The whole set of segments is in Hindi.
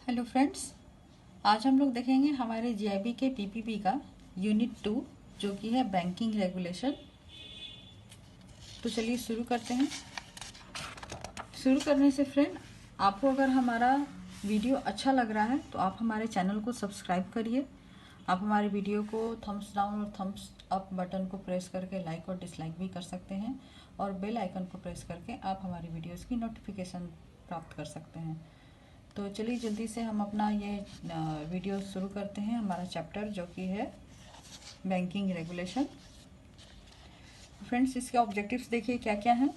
हेलो फ्रेंड्स, आज हम लोग देखेंगे हमारे जीआईबी के पीपीपी का यूनिट 2 जो कि है बैंकिंग रेगुलेशन। तो चलिए शुरू करते हैं। शुरू करने से फ्रेंड, आपको अगर हमारा वीडियो अच्छा लग रहा है तो आप हमारे चैनल को सब्सक्राइब करिए। आप हमारे वीडियो को थम्स डाउन और थम्स अप बटन को प्रेस करके लाइक और डिसलाइक भी कर सकते हैं और बेल आइकन को प्रेस करके आप हमारी वीडियोस की नोटिफिकेशन प्राप्त कर सकते हैं। तो चलिए जल्दी से हम अपना ये वीडियो शुरू करते हैं। हमारा चैप्टर जो कि है बैंकिंग रेगुलेशन। फ्रेंड्स, इसके ऑब्जेक्टिव्स देखिए क्या क्या हैं।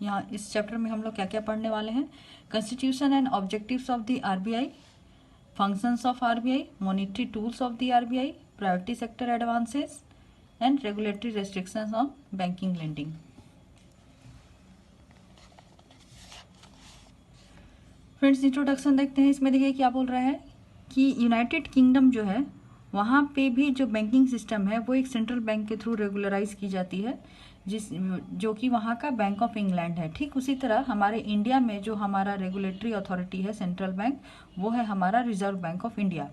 यहाँ इस चैप्टर में हम लोग क्या क्या पढ़ने वाले हैं। Constitution and objectives of the RBI, functions of RBI, monetary tools of the RBI, priority sector advances and regulatory restrictions on banking lending. Friends, introduction देखते हैं। इसमें देखिए क्या बोल रहा है कि यूनाइटेड किंगडम जो है वहाँ पे भी जो बैंकिंग सिस्टम है वो एक सेंट्रल बैंक के थ्रू रेगुलराइज की जाती है, जो कि वहाँ का बैंक ऑफ इंग्लैंड है। ठीक उसी तरह हमारे इंडिया में जो हमारा रेगुलेटरी अथॉरिटी है सेंट्रल बैंक, वो है हमारा रिजर्व बैंक ऑफ इंडिया।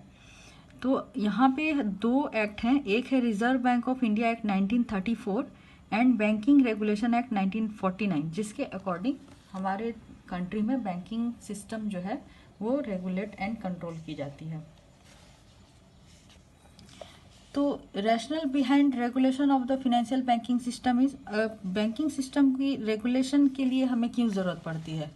तो यहाँ पे दो एक्ट हैं, एक है reserve bank of India act 1934 and banking regulation act 1949, जिसके अकॉर्डिंग हमारे कंट्री में बैंकिंग सिस्टम जो है वो रेगुलेट एंड कंट्रोल की जाती है। तो rational behind regulation of the financial banking system is, banking system की रेगुलेशन के लिए हमें क्यों ज़रूरत पड़ती है,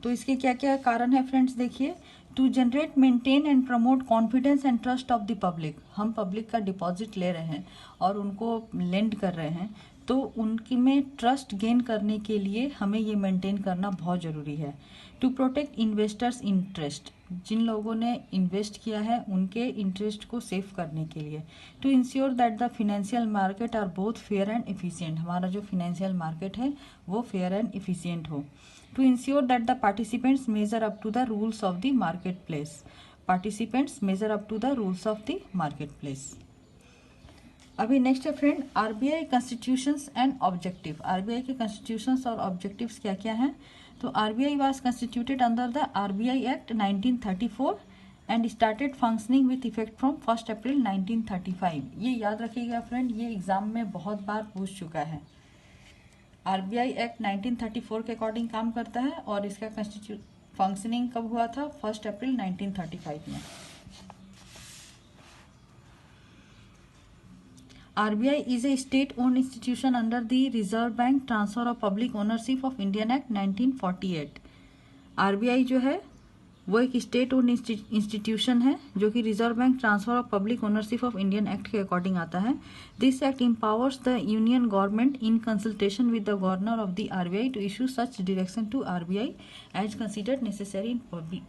तो इसके क्या क्या कारण है फ्रेंड्स देखिए। To generate, maintain and promote confidence and trust of the public. हम पब्लिक का डिपॉजिट ले रहे हैं और उनको लेंड कर रहे हैं, तो उनकी में ट्रस्ट गेन करने के लिए हमें ये मेंटेन करना बहुत ज़रूरी है। टू प्रोटेक्ट इन्वेस्टर्स इंटरेस्ट, जिन लोगों ने इन्वेस्ट किया है उनके इंटरेस्ट को सेव करने के लिए। To ensure that the financial market are both fair and efficient, हमारा जो फाइनेंशियल मार्केट है वो फेयर एंड एफिशिएंट हो। To ensure that the participants measure up to the rules of the marketplace. Participants measure up to the rules of the marketplace. अभी नेक्स्ट है friend RBI constitutions and objective. RBI के कॉन्स्टिट्यूशंस और ऑब्जेक्टिव्स क्या क्या हैं। तो RBI was constituted under the RBI act 1934 and started functioning with effect from 1 अप्रैल 1935। ये याद रखिएगा फ्रेंड, ये एग्जाम में बहुत बार पूछ चुका है। आरबीआई एक्ट 1934 के अकॉर्डिंग काम करता है और इसका फंक्शनिंग कब हुआ था, 1 अप्रैल 1935 में। RBI is a state owned institution under the reserve bank transfer of public ownership of Indian act 1948। RBI जो है वो एक स्टेट ओन्ड इंस्टीट्यूशन है जो कि reserve bank transfer of public ownership of Indian act के अकॉर्डिंग आता है। This act empowers the union government in consultation with the governor of the RBI to issue such direction to RBI as considered necessary in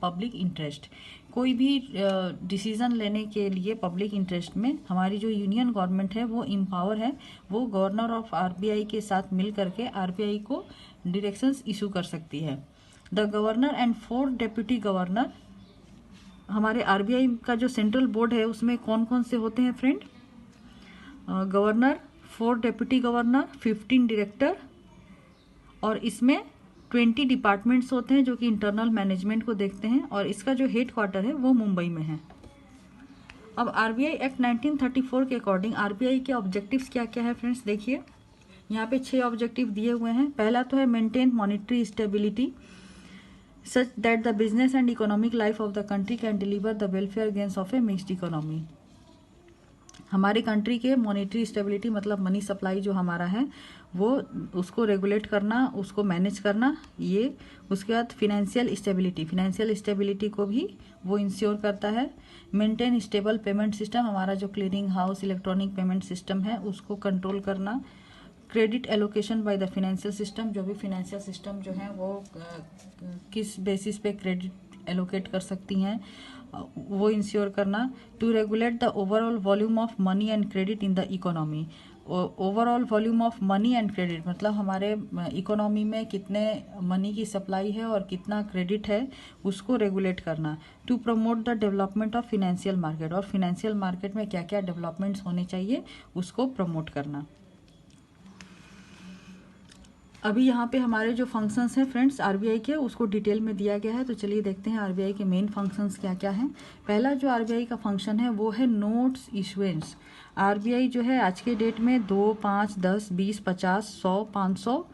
public interest. कोई भी डिसीजन लेने के लिए पब्लिक इंटरेस्ट में हमारी जो यूनियन गवर्नमेंट है वो इम्पावर है, वो गवर्नर ऑफ आरबीआई के साथ मिल करके आरबीआई को डायरेक्शंस इशू कर सकती है। The governor and 4 deputy governor, हमारे आरबीआई का जो सेंट्रल बोर्ड है उसमें कौन कौन से होते हैं friend. Governor, 4 deputy governor, 15 director और इसमें 20 डिपार्टमेंट्स होते हैं जो कि इंटरनल मैनेजमेंट को देखते हैं और इसका जो हेड क्वार्टर है वो मुंबई में है। अब आरबीआई एक्ट 1934 के अकॉर्डिंग आरबीआई के ऑब्जेक्टिव्स क्या क्या है फ्रेंड्स देखिए। यहाँ पे 6 ऑब्जेक्टिव दिए हुए हैं। पहला तो है maintain monetary stability such that the business and economic life of the country can deliver the welfare gains of a mixed economy। हमारी कंट्री के मॉनेटरी स्टेबिलिटी मतलब मनी सप्लाई जो हमारा है वो उसको रेगुलेट करना, उसको मैनेज करना, ये उसके बाद फिनेंशियल स्टेबिलिटी को भी वो इंश्योर करता है। मेंटेन स्टेबल पेमेंट सिस्टम, हमारा जो clearing house electronic payment system है उसको कंट्रोल करना। Credit allocation by the financial system, जो भी फाइनेंशियल सिस्टम जो है वो किस बेसिस पे क्रेडिट एलोकेट कर सकती हैं वो इंश्योर करना। To regulate the overall volume of money and credit in the economy. Overall volume of money and credit मतलब हमारे इकोनॉमी में कितने मनी की सप्लाई है और कितना क्रेडिट है उसको रेगुलेट करना। To promote the development of financial market, और फिनेंशियल मार्केट में क्या क्या डेवलपमेंट्स होने चाहिए उसको प्रमोट करना। अभी यहाँ पे हमारे जो फंक्शंस हैं फ्रेंड्स आरबीआई के, उसको डिटेल में दिया गया है। तो चलिए देखते हैं आरबीआई के मेन फंक्शंस क्या क्या हैं। पहला जो आरबीआई का फंक्शन है वो है नोट्स इशुएंस। आरबीआई जो है आज के डेट में 2, 5, 10, 20, 50, 100, 500,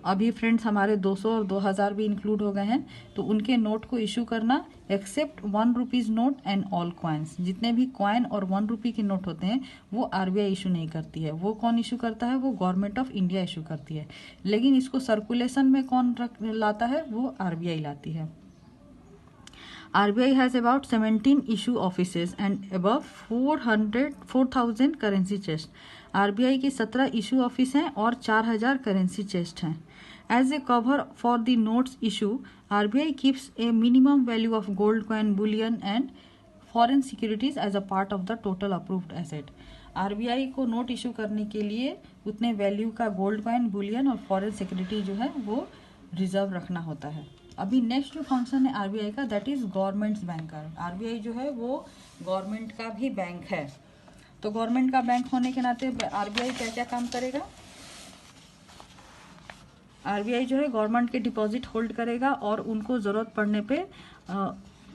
अभी फ्रेंड्स हमारे 200 और 2000 भी इंक्लूड हो गए हैं, तो उनके नोट को इशू करना except 1 rupees note and all coins. जितने भी कॉइन और 1 रुपये के नोट होते हैं वो आरबीआई इशू नहीं करती है। वो कौन इशू करता है? वो गवर्नमेंट ऑफ इंडिया इशू करती है। लेकिन इसको सर्कुलेशन में कौन लाता है? वो आरबीआई लाती है। RBI has about 17 issue offices and above 4,000 currency chest. RBI की 17 इशू ऑफिस हैं और 4,000 करेंसी चेस्ट हैं। As a cover for the notes issue, RBI keeps a minimum value of gold coin, bullion and foreign securities as a part of the total approved asset. RBI को नोट इशू करने के लिए उतने वैल्यू का गोल्ड कॉइन, बुलियन और फॉरेन सिक्योरिटी जो है वो रिजर्व रखना होता है। अभी नेक्स्ट जो फंक्शन है आरबीआई का, that is governments banker. RBI जो है वो गवर्नमेंट का भी बैंक है। तो गवर्नमेंट का बैंक होने के नाते आरबीआई क्या क्या काम करेगा? आरबीआई जो है गवर्नमेंट के डिपॉजिट होल्ड करेगा और उनको ज़रूरत पड़ने पे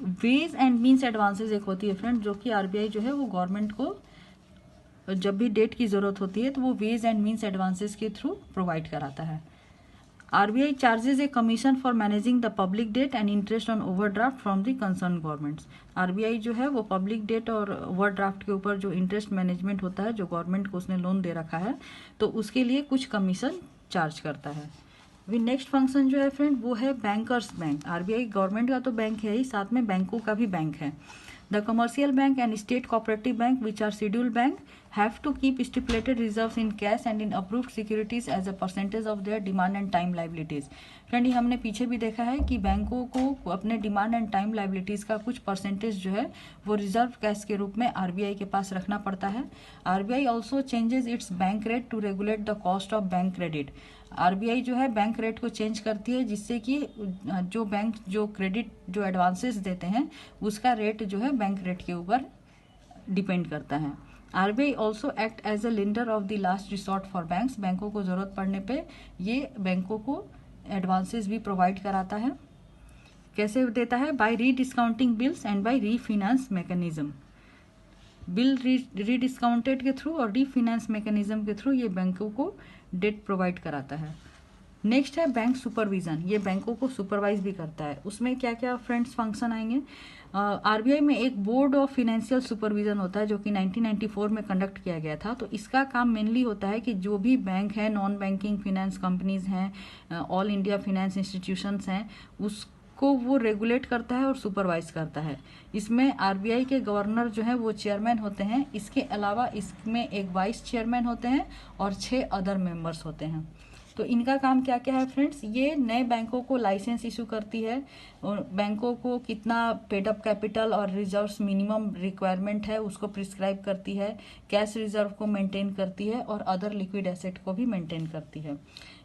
वेज एंड मीन्स एडवांसेस एक होती है फ्रेंड, जो कि आरबीआई जो है वो गवर्नमेंट को जब भी डेट की ज़रूरत होती है तो वो वेज एंड मीन्स एडवांसेस के थ्रू प्रोवाइड कराता है। RBI charges a commission for managing the public debt and interest on overdraft from the concerned governments। RBI जो है वो पब्लिक डेट और ओवरड्राफ्ट के ऊपर जो इंटरेस्ट मैनेजमेंट होता है, जो गवर्नमेंट को उसने लोन दे रखा है, तो उसके लिए कुछ कमीशन चार्ज करता है। अभी नेक्स्ट फंक्शन जो है फ्रेंड वो है बैंकर्स बैंक। आरबीआई गवर्नमेंट का तो बैंक है ही, साथ में बैंकों का भी बैंक है। The commercial bank and state cooperative bank, which are scheduled bank, have to keep stipulated reserves in cash and in approved securities as a percentage of their demand and time liabilities। Friend ये हमने पीछे भी देखा है कि बैंकों को अपने डिमांड एंड टाइम लाइबिलिटीज़ का कुछ परसेंटेज जो है वो रिजर्व कैश के रूप में आरबीआई के पास रखना पड़ता है। RBI also changes its bank rate to regulate the cost of bank credit. RBI जो है बैंक रेट को चेंज करती है जिससे कि जो बैंक जो क्रेडिट जो एडवांसेस देते हैं उसका रेट जो है बैंक रेट के ऊपर डिपेंड करता है। RBI also act as a lender of the last resort for banks. बैंकों को ज़रूरत पड़ने पे ये बैंकों को एडवांसेस भी प्रोवाइड कराता है। कैसे देता है? By rediscounting bills and by refinance mechanism. Bill rediscounted के थ्रू और रीफिनांस मैकेनिज्म के थ्रू ये बैंकों को डेट प्रोवाइड कराता है। नेक्स्ट है बैंक सुपरविजन। ये बैंकों को सुपरवाइज भी करता है। उसमें क्या क्या फ्रेंड्स फंक्शन आएंगे? आरबीआई में एक बोर्ड ऑफ फाइनेंशियल सुपरविजन होता है जो कि 1994 में कंडक्ट किया गया था। तो इसका काम मेनली होता है कि जो भी बैंक है, नॉन बैंकिंग फाइनेंस कंपनीज हैं, ऑल इंडिया फाइनेंस इंस्टीट्यूशंस हैं, उसको वो रेगुलेट करता है और सुपरवाइज करता है। इसमें आरबीआई के गवर्नर जो है वो चेयरमैन होते हैं। इसके अलावा इसमें एक वाइस चेयरमैन होते हैं और 6 अदर मेंबर्स होते हैं। तो इनका काम क्या क्या है फ्रेंड्स? ये नए बैंकों को लाइसेंस इशू करती है और बैंकों को कितना पेडअप कैपिटल और रिजर्व्स मिनिमम रिक्वायरमेंट है उसको प्रिस्क्राइब करती है, कैश रिजर्व को मेंटेन करती है और अदर लिक्विड एसेट को भी मेंटेन करती है।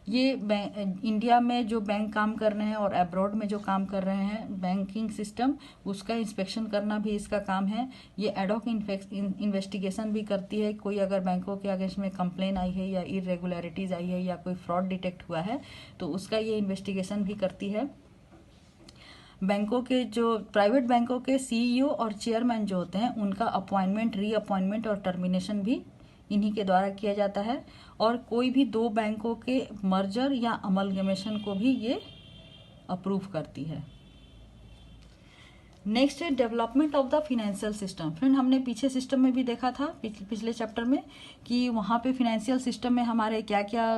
ये इंडिया में जो बैंक काम कर रहे हैं और अब्रॉड में जो काम कर रहे हैं बैंकिंग सिस्टम, उसका इंस्पेक्शन करना भी इसका काम है। ये एडॉक इन्वेस्टिगेशन भी करती है। कोई अगर बैंकों के अगेंस्ट में कंप्लेन आई है या इरेगुलरिटीज आई है या कोई फ्रॉड डिटेक्ट हुआ है तो उसका ये इन्वेस्टिगेशन भी करती है। बैंकों के जो प्राइवेट बैंकों के सीईओ और चेयरमैन जो होते हैं उनका अपॉइंटमेंट, रीअपॉइंटमेंट और टर्मिनेशन भी इन्हीं के द्वारा किया जाता है। और कोई भी 2 बैंकों के मर्जर या अमलगमेशन को भी ये अप्रूव करती है। नेक्स्ट है development of the financial system. Friend हमने पीछे सिस्टम में भी देखा था पिछले चैप्टर में कि वहाँ पे फाइनेंशियल सिस्टम में हमारे क्या क्या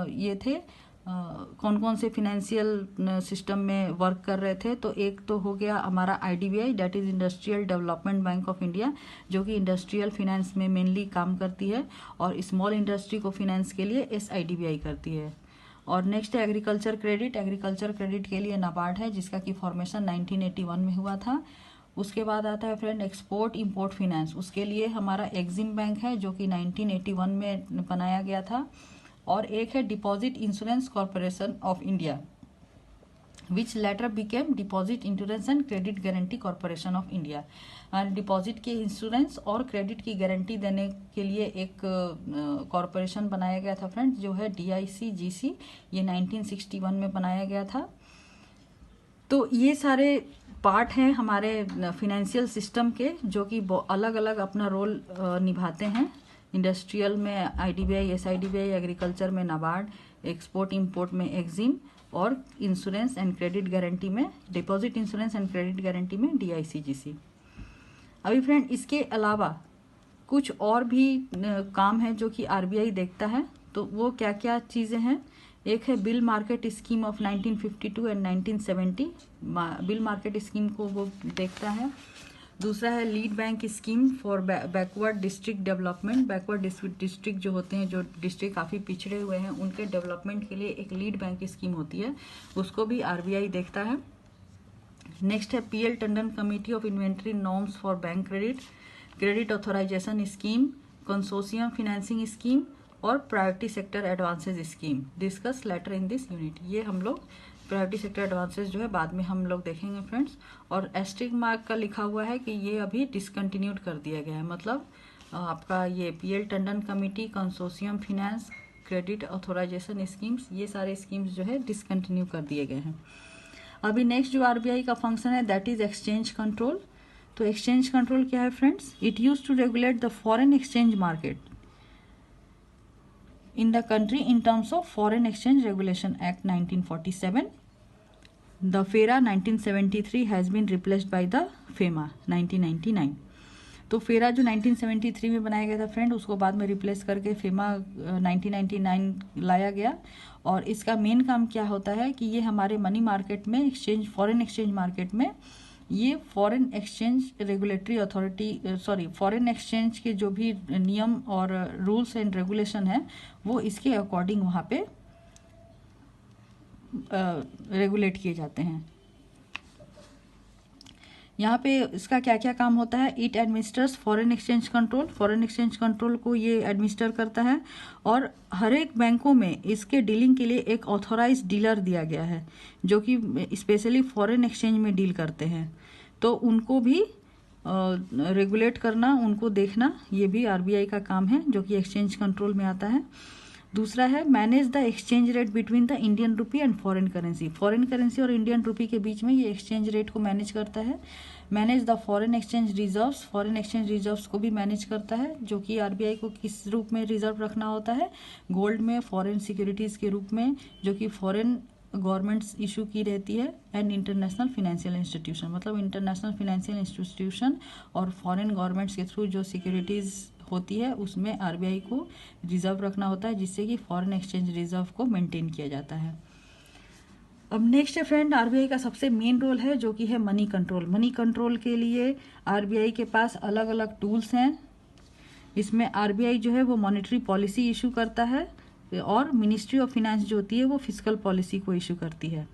ये थे, कौन कौन से फाइनेंशियल सिस्टम में वर्क कर रहे थे। तो एक तो हो गया हमारा IDBI, that is industrial development bank of India, जो कि इंडस्ट्रियल फाइनेंस में मेनली काम करती है और स्मॉल इंडस्ट्री को फाइनेंस के लिए एसआईडीबीआई करती है। और नेक्स्ट है एग्रीकल्चर क्रेडिट। एग्रीकल्चर क्रेडिट के लिए नाबार्ड है जिसका कि फॉर्मेशन 1981 में हुआ था। उसके बाद आता है फ्रेंड एक्सपोर्ट इंपोर्ट फाइनेंस। उसके लिए हमारा एक्जिम बैंक है जो कि 1981 में बनाया गया था। और एक है deposit insurance corporation of India which letter became deposit insurance and credit guarantee corporation of India. Deposit के इंश्योरेंस और क्रेडिट की गारंटी देने के लिए एक कॉरपोरेशन बनाया गया था फ्रेंड्स, जो है DICGC। ये 1961 में बनाया गया था। तो ये सारे पार्ट हैं हमारे फिनेंशियल सिस्टम के, जो कि अलग अलग अपना रोल निभाते हैं। इंडस्ट्रियल में IDBI, SIDBI, एग्रीकल्चर में नाबार्ड, एक्सपोर्ट इंपोर्ट में एक्जिम, और इंश्योरेंस एंड क्रेडिट गारंटी में, deposit insurance and credit guarantee में DICGC। अभी फ्रेंड इसके अलावा कुछ और भी काम है जो कि RBI देखता है। तो वो क्या क्या चीज़ें हैं? एक है bill market scheme of 1952 and 1970, bill market scheme को वो देखता है। दूसरा है lead bank scheme for backward district development. Backward district जो होते हैं, जो डिस्ट्रिक्ट काफ़ी पिछड़े हुए हैं, उनके डेवलपमेंट के लिए एक लीड बैंक स्कीम होती है, उसको भी RBI देखता है। नेक्स्ट है PL Tandon committee of inventory norms for bank credit, credit authorisation scheme, consortium financing scheme और priority sector advances scheme. Discuss later in this unit. ये हम लोग प्रायोरिटी सेक्टर एडवांसेज जो है बाद में हम लोग देखेंगे फ्रेंड्स। और एस्ट्रिक मार्क का लिखा हुआ है कि ये अभी डिसकंटिन्यूड कर दिया गया है, मतलब आपका ये PL Tandon committee, consortium finance, credit authorisation schemes, ये सारे स्कीम्स जो है डिसकंटिन्यू कर दिए गए हैं। अभी नेक्स्ट जो RBI का फंक्शन है दैट इज एक्सचेंज कंट्रोल। तो एक्सचेंज कंट्रोल क्या है friends? It use to regulate the foreign exchange market in the country in terms of Foreign Exchange Regulation Act 1947. The FERA 1973 has been replaced by the FEMA 1999. तो फेरा जो 1973 में बनाया गया था फ्रेंड, उसको बाद में रिप्लेस करके फेमा 1999 लाया गया। और इसका मेन काम क्या होता है कि ये हमारे मनी मार्केट में एक्सचेंज, फॉरेन एक्सचेंज मार्केट में ये foreign exchange regulatory authority foreign exchange के जो भी नियम और रूल्स एंड रेगुलेशन है वो इसके अकॉर्डिंग वहाँ पे रेगुलेट किए जाते हैं। यहाँ पे इसका क्या क्या काम होता है? It administers foreign exchange control. Foreign exchange control को ये एडमिनिस्टर करता है। और हर एक बैंकों में इसके डीलिंग के लिए एक ऑथोराइज डीलर दिया गया है, जो कि स्पेशली फॉरेन एक्सचेंज में डील करते हैं। तो उनको भी रेगुलेट करना, उनको देखना, ये भी RBI का काम है, जो कि एक्सचेंज कंट्रोल में आता है। दूसरा है manage the exchange rate between the Indian rupee and foreign currency. Foreign currency और इंडियन रुपी के बीच में ये एक्सचेंज रेट को मैनेज करता है। Manage the foreign exchange reserves. Foreign exchange reserves को भी मैनेज करता है, जो कि RBI को किस रूप में रिजर्व रखना होता है? गोल्ड में, फॉरेन सिक्योरिटीज़ के रूप में, जो कि फॉरेन गवर्नमेंट्स इशू की रहती है, एंड इंटरनेशनल फाइनेंशियल इंस्टीट्यूशन, मतलब इंटरनेशनल फाइनेंशियल इंस्टीट्यूशन और फॉरेन गवर्नमेंट्स के थ्रू जो सिक्योरिटीज़ होती है उसमें RBI को रिजर्व रखना होता है, जिससे कि फॉरेन एक्सचेंज रिजर्व को मेंटेन किया जाता है। अब नेक्स्ट है फ्रेंड RBI का सबसे मेन रोल है, जो कि है मनी कंट्रोल। मनी कंट्रोल के लिए RBI के पास अलग अलग टूल्स हैं। इसमें RBI जो है वो मॉनेटरी पॉलिसी इशू करता है, और मिनिस्ट्री ऑफ फाइनेंस जो होती है वो फिस्कल पॉलिसी को इशू करती है,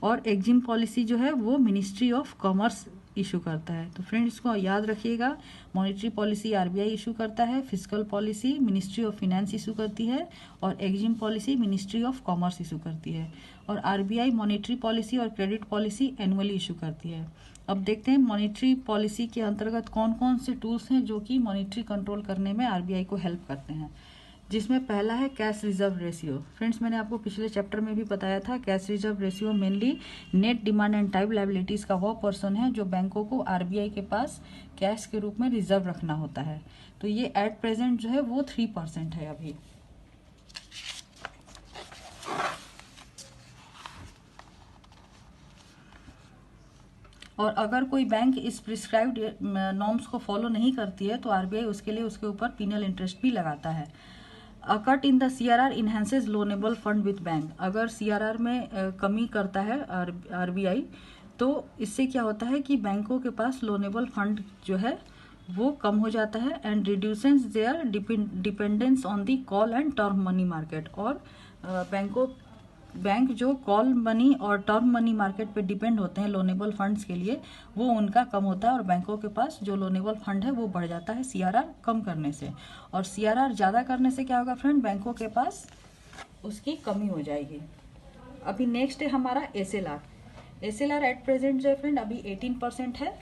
और एक्जिम पॉलिसी जो है वो मिनिस्ट्री ऑफ कॉमर्स इशू करता है। तो फ्रेंड इसको याद रखिएगा, मॉनेटरी पॉलिसी RBI इशू करता है, fiscal policy ministry of finance issue करती है, और EXIM policy ministry of commerce issue करती है। और RBI मॉनेटरी पॉलिसी और क्रेडिट पॉलिसी एनुअली इशू करती है। अब देखते हैं मॉनेटरी पॉलिसी के अंतर्गत कौन कौन से टूल्स हैं जो कि मॉनेटरी कंट्रोल करने में RBI को हेल्प करते हैं, जिसमें पहला है कैश रिजर्व रेशियो। फ्रेंड्स मैंने आपको पिछले चैप्टर में भी बताया था, cash reserve ratio mainly net demand and type liabilities का वो पर्सन है जो बैंकों को RBI के पास कैश के रूप में रिजर्व रखना होता है। तो ये एट प्रेजेंट जो है वो 3% है अभी। और अगर कोई बैंक इस प्रिस्क्राइब्ड नॉर्म्स को फॉलो नहीं करती है तो RBI उसके लिए उसके ऊपर पिनल इंटरेस्ट भी लगाता है। अ cut in the CRR enhances loanable fund with bank. अगर CRR में कमी करता है RBI, तो इससे क्या होता है कि बैंकों के पास लोनेबल फंड जो है वो कम हो जाता है, and reduces their dependence on the call and term money market. और बैंक जो कॉल मनी और टर्म मनी मार्केट पे डिपेंड होते हैं लोनेबल फंड्स के लिए, वो उनका कम होता है, और बैंकों के पास जो लोनेबल फंड है वो बढ़ जाता है CRR कम करने से। और CRR ज़्यादा करने से क्या होगा फ्रेंड? बैंकों के पास उसकी कमी हो जाएगी। अभी नेक्स्ट है हमारा SLR। SLR एट प्रेजेंट जो है फ्रेंड अभी 18% है।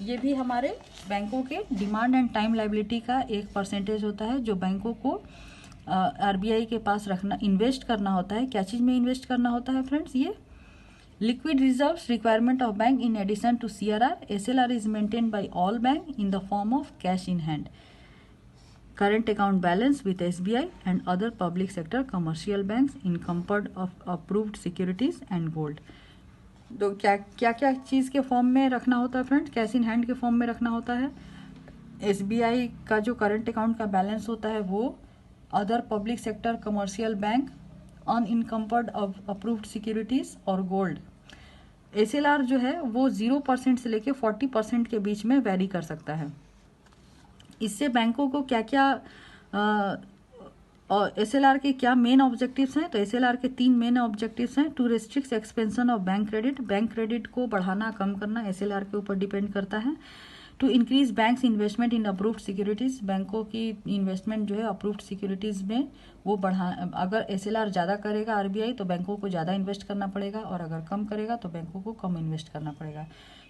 ये भी हमारे बैंकों के डिमांड एंड टाइम लाइबिलिटी का एक परसेंटेज होता है जो बैंकों को RBI के पास रखना, इन्वेस्ट करना होता है। क्या चीज़ में इन्वेस्ट करना होता है फ्रेंड्स? ये liquid reserves requirement of bank in addition to CRR। SLR is maintained by all bank in the form of cash in hand, current account balance with SBI and other public sector commercial banks encumbered of approved securities and gold। तो क्या क्या क्या चीज़ के फॉर्म में रखना होता है फ्रेंड्स? कैश इन हैंड के फॉर्म में रखना होता है। SBI का जो करंट अकाउंट का बैलेंस होता है वो, other public sector commercial bank, unencumbered approved securities और गोल्ड। SLR जो है वो 0% से लेके 40% के बीच में वेरी कर सकता है। इससे बैंकों को क्या क्या और SLR के क्या मेन ऑब्जेक्टिव्स हैं? तो SLR के 3 मेन ऑब्जेक्टिव्स हैं। To restrict expansion of bank credit, bank credit को बढ़ाना कम करना SLR के ऊपर डिपेंड करता है। To increase banks investment in approved securities, बैंकों की इन्वेस्टमेंट जो है अप्रूव्ड सिक्योरिटीज में वो बढ़ा, अगर SLR ज़्यादा करेगा RBI तो बैंकों को ज़्यादा इन्वेस्ट करना पड़ेगा, और अगर कम करेगा तो बैंकों को कम इन्वेस्ट करना पड़ेगा।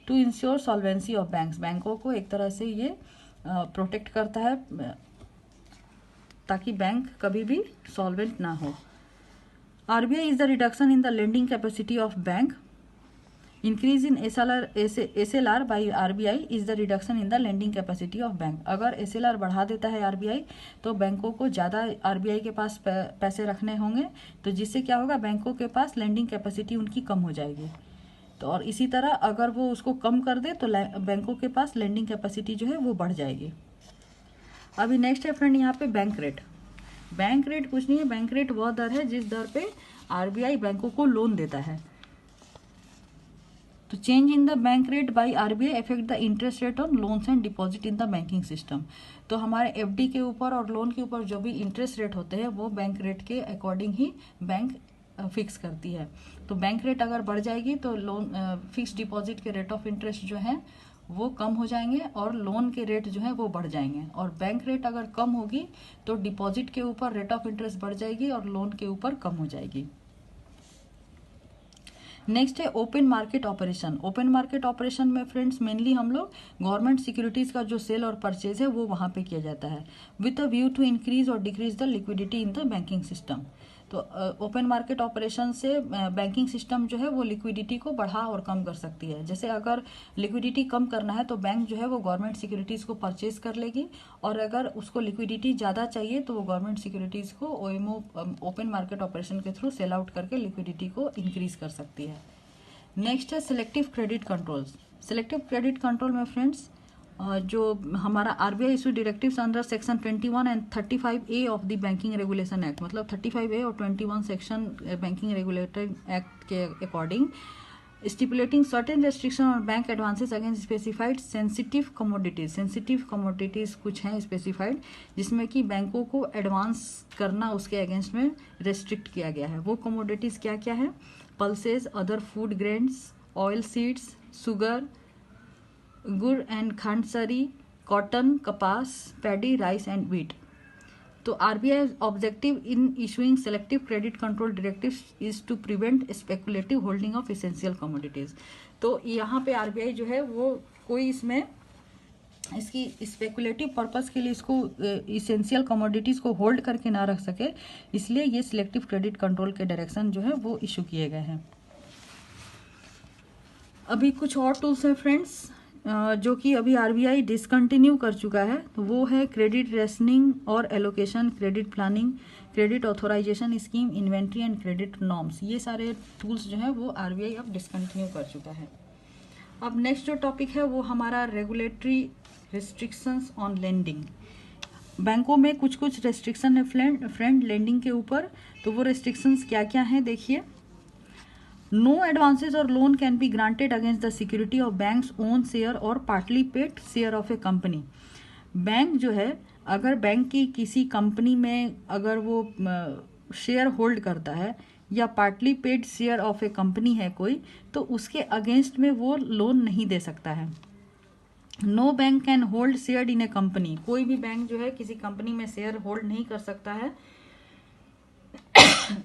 To ensure solvency of banks, बैंकों को एक तरह से ये प्रोटेक्ट करता है ताकि बैंक कभी भी सॉल्वेंट ना हो। RBI is the reduction in the lending capacity of bank, increase in SLR by RBI is the reduction in the lending capacity of bank. अगर SLR बढ़ा देता है RBI तो बैंकों को ज़्यादा RBI के पास पैसे रखने होंगे, तो जिससे क्या होगा, बैंकों के पास लेंडिंग कैपेसिटी उनकी कम हो जाएगी। तो और इसी तरह अगर वो उसको कम कर दे तो बैंकों के पास लेंडिंग कैपेसिटी जो है वो बढ़ जाएगी। अभी नेक्स्ट है फ्रेंड यहाँ पे बैंक रेट। बैंक रेट कुछ नहीं है, बैंक रेट वह दर है जिस दर पे RBI बैंकों को लोन देता है। तो change in the bank rate by RBI affect the interest rate on loans and deposit in the banking system. तो हमारे FD के ऊपर और लोन के ऊपर जो भी इंटरेस्ट रेट होते हैं वो बैंक रेट के अकॉर्डिंग ही बैंक फिक्स करती है। तो बैंक रेट अगर बढ़ जाएगी तो लोन फिक्स डिपॉजिट के रेट ऑफ इंटरेस्ट जो है वो कम हो जाएंगे और लोन के रेट जो है वो बढ़ जाएंगे, और बैंक रेट अगर कम होगी तो डिपॉजिट के ऊपर रेट ऑफ इंटरेस्ट बढ़ जाएगी और लोन के ऊपर कम हो जाएगी। नेक्स्ट है open market operation. Open market operation में फ्रेंड्स मेनली हम लोग गवर्नमेंट सिक्योरिटीज का जो सेल और परचेज है वो वहाँ पे किया जाता है with a view to increase और decrease the liquidity in the banking system. तो ओपन मार्केट ऑपरेशन से बैंकिंग सिस्टम जो है वो लिक्विडिटी को बढ़ा और कम कर सकती है। जैसे अगर लिक्विडिटी कम करना है तो बैंक जो है वो गवर्नमेंट सिक्योरिटीज को परचेज कर लेगी, और अगर उसको लिक्विडिटी ज़्यादा चाहिए तो वो गवर्नमेंट सिक्योरिटीज को OMO ओपन मार्केट ऑपरेशन के थ्रू सेल आउट करके लिक्विडिटी को इंक्रीज कर सकती है। नेक्स्ट है selective credit controls. Selective credit control में फ्रेंड्स जो हमारा RBI issue directives under section 21 and 35A of the banking regulation act, मतलब 35A और 21 सेक्शन बैंकिंग रेगुलेटरी एक्ट के according stipulating certain restriction on bank advances against specified sensitive commodities. Sensitive commodities कुछ हैं स्पेसिफाइड जिसमें कि बैंकों को एडवांस करना उसके अगेंस्ट में रेस्ट्रिक्ट किया गया है। वो कमोडिटीज क्या क्या है? Pulses, other food grains, oil seeds, sugar, gur and khandsari, cotton, kapas, paddy, rice and wheat. तो RBI objective in issuing selective credit control directives is to prevent speculative holding of essential commodities. तो यहाँ पे RBI जो है वो कोई इसमें इसकी स्पेकुलेटिव पर्पस के लिए इसको इसेंशियल कमोडिटीज को होल्ड करके ना रख सके, इसलिए ये सिलेक्टिव क्रेडिट कंट्रोल के डायरेक्शन जो है वो इशू किए गए हैं। अभी कुछ और टूल्स हैं फ्रेंड्स जो कि अभी RBI डिसकंटिन्यू कर चुका है, तो वो है क्रेडिट रेशनिंग और allocation, credit planning, credit authorisation scheme, inventory and credit norms. ये सारे टूल्स जो है वो RBI अब डिसकंटिन्यू कर चुका है। अब नेक्स्ट जो टॉपिक है वो हमारा रेगुलेटरी रिस्ट्रिक्शंस ऑन लेंडिंग। बैंकों में कुछ कुछ रेस्ट्रिक्शन है फ्रेंड लेंडिंग के ऊपर। तो वो रेस्ट्रिक्शंस क्या क्या हैं देखिए। नो एडवांसेस और loan can be granted against the security of bank's own share और partly paid share of a company. Bank जो है अगर बैंक की किसी कंपनी में अगर वो शेयर होल्ड करता है या partly paid share of a company है कोई, तो उसके अगेंस्ट में वो लोन नहीं दे सकता है। No bank can hold share in a company. कोई भी बैंक जो है किसी कंपनी में शेयर होल्ड नहीं कर सकता है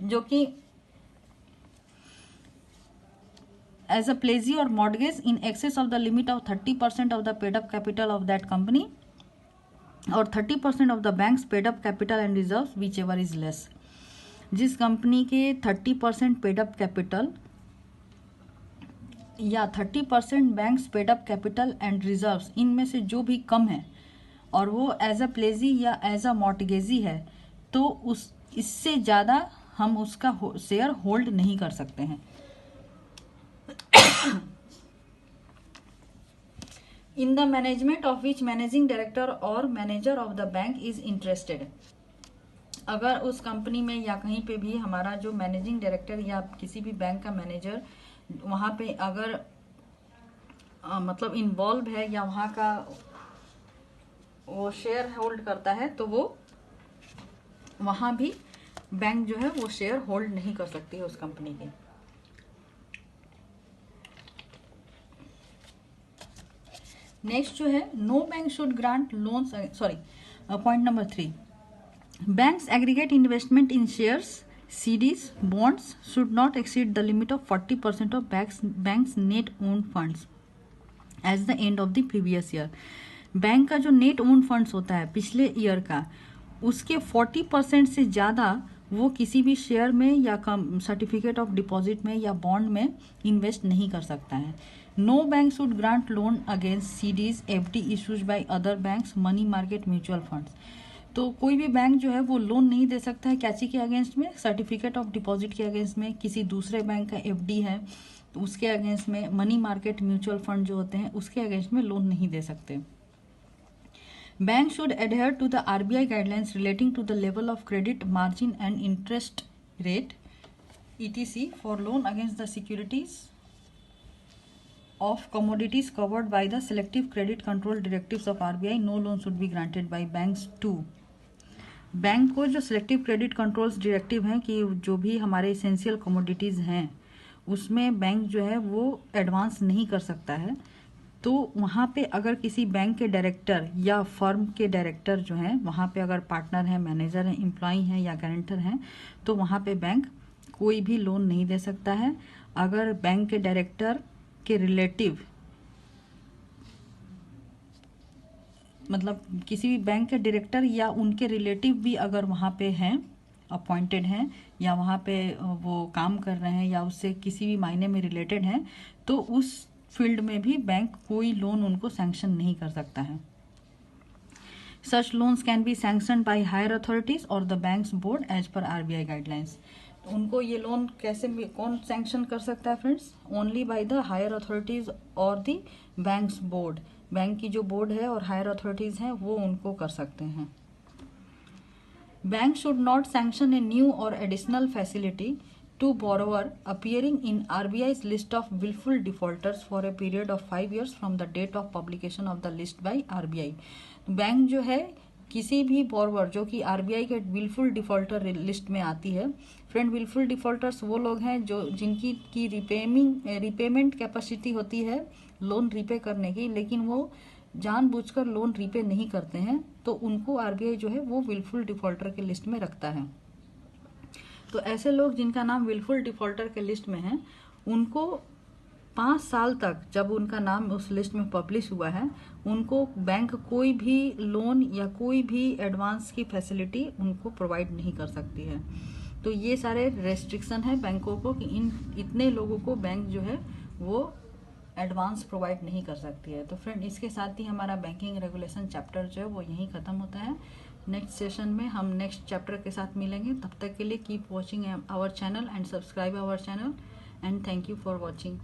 जो कि as a pledgee or mortgage in excess of the limit of 30% of the paid up capital of that company or 30% of the bank's paid up capital and reserves whichever is less. जिस कंपनी के 30% पेड अप कैपिटल या 30% banks paid up capital and reserves इनमें से जो भी कम है और वो एज अ प्लेजी या एज अ मॉर्टगेजी है, तो उस इससे ज़्यादा हम उसका शेयर होल्ड नहीं कर सकते हैं. In the management of which managing director or manager of the bank is interested. अगर उस कंपनी में या कहीं पे भी हमारा जो मैनेजिंग डायरेक्टर या किसी भी बैंक का मैनेजर वहाँ पे अगर मतलब इन्वॉल्व है या वहाँ का वो शेयर होल्ड करता है, तो वो वहाँ भी बैंक जो है वो शेयर होल्ड नहीं कर सकती है उस कंपनी के. नेक्स्ट जो है, no bank should grant loans. Point number 3, banks aggregate investment in shares, CDs, bonds should not exceed the limit of 40% of bank's net owned funds as the end of the previous year. Bank का जो नेट ओन फंड्स होता है पिछले ईयर का, उसके 40% से ज़्यादा वो किसी भी शेयर में या सर्टिफिकेट ऑफ डिपॉजिट में या बॉन्ड में इन्वेस्ट नहीं कर सकता है. No bank should grant loan against CDs, FD issues by other banks, money market, mutual funds. तो कोई भी बैंक जो है वो लोन नहीं दे सकता है कैची के अगेंस्ट में, सर्टिफिकेट ऑफ डिपॉजिट के अगेंस्ट में, किसी दूसरे बैंक का FD है तो उसके अगेंस्ट में, मनी मार्केट, म्यूचुअल फंड जो होते हैं उसके अगेंस्ट में लोन नहीं दे सकते. Bank should adhere to the RBI guidelines relating to the level of credit margin and interest rate ETC for loan against the securities of commodities covered by the selective credit control directives of RBI. No loan should be granted by banks to. Bank को जो सिलेक्टिव क्रेडिट कंट्रोल्स डायरेक्टिव हैं कि जो भी हमारे एसेंशियल कमोडिटीज़ हैं उसमें बैंक जो है वो एडवांस नहीं कर सकता है. तो वहाँ पे अगर किसी बैंक के डायरेक्टर या फर्म के डायरेक्टर जो हैं वहाँ पे अगर पार्टनर हैं, मैनेजर हैं, एम्प्लॉई हैं या गारंटर हैं, तो वहाँ पे बैंक कोई भी लोन नहीं दे सकता है. अगर बैंक के डायरेक्टर के रिलेटिव मतलब किसी भी बैंक के डायरेक्टर या उनके रिलेटिव भी अगर वहाँ पे हैं, अपॉइंटेड हैं या वहाँ पे वो काम कर रहे हैं या उससे किसी भी मायने में रिलेटेड हैं, तो उस फील्ड में भी बैंक कोई लोन उनको सैंक्शन नहीं कर सकता है. Such loans can be sanctioned by higher authorities और the bank's board as per RBI guidelines. उनको ये लोन कैसे कौन सैंक्शन कर सकता है friends? Only by the higher authorities और द बैंक्स बोर्ड. बैंक की जो बोर्ड है और हायर अथॉरिटीज हैं वो उनको कर सकते हैं. Bank should not sanction a new और additional facility to borrower appearing in RBI's list of wilful defaulters for a period of 5 years from the date of publication of the list by RBI. Bank जो है किसी भी बोरोवर जो कि RBI के विलफुल डिफॉल्टर लिस्ट में आती है. फ्रेंड, विलफुल डिफॉल्टर्स वो लोग हैं जो जिनकी की रिपेमेंट कैपेसिटी होती है लोन रीपे करने की, लेकिन वो जानबूझकर लोन रीपे नहीं करते हैं, तो उनको RBI जो है वो विलफुल डिफॉल्टर के लिस्ट में रखता है. तो ऐसे लोग जिनका नाम विलफुल डिफॉल्टर के लिस्ट में है, उनको 5 साल तक जब उनका नाम उस लिस्ट में पब्लिश हुआ है, उनको बैंक कोई भी लोन या कोई भी एडवांस की फैसिलिटी उनको प्रोवाइड नहीं कर सकती है. तो ये सारे रेस्ट्रिक्शन है बैंकों को कि इन इतने लोगों को बैंक जो है वो एडवांस प्रोवाइड नहीं कर सकती है. तो फ्रेंड, इसके साथ ही हमारा बैंकिंग रेगुलेशन चैप्टर जो है वो यहीं ख़त्म होता है. नेक्स्ट सेशन में हम नेक्स्ट चैप्टर के साथ मिलेंगे. तब तक के लिए keep watching our channel and subscribe our channel and thank you for watching.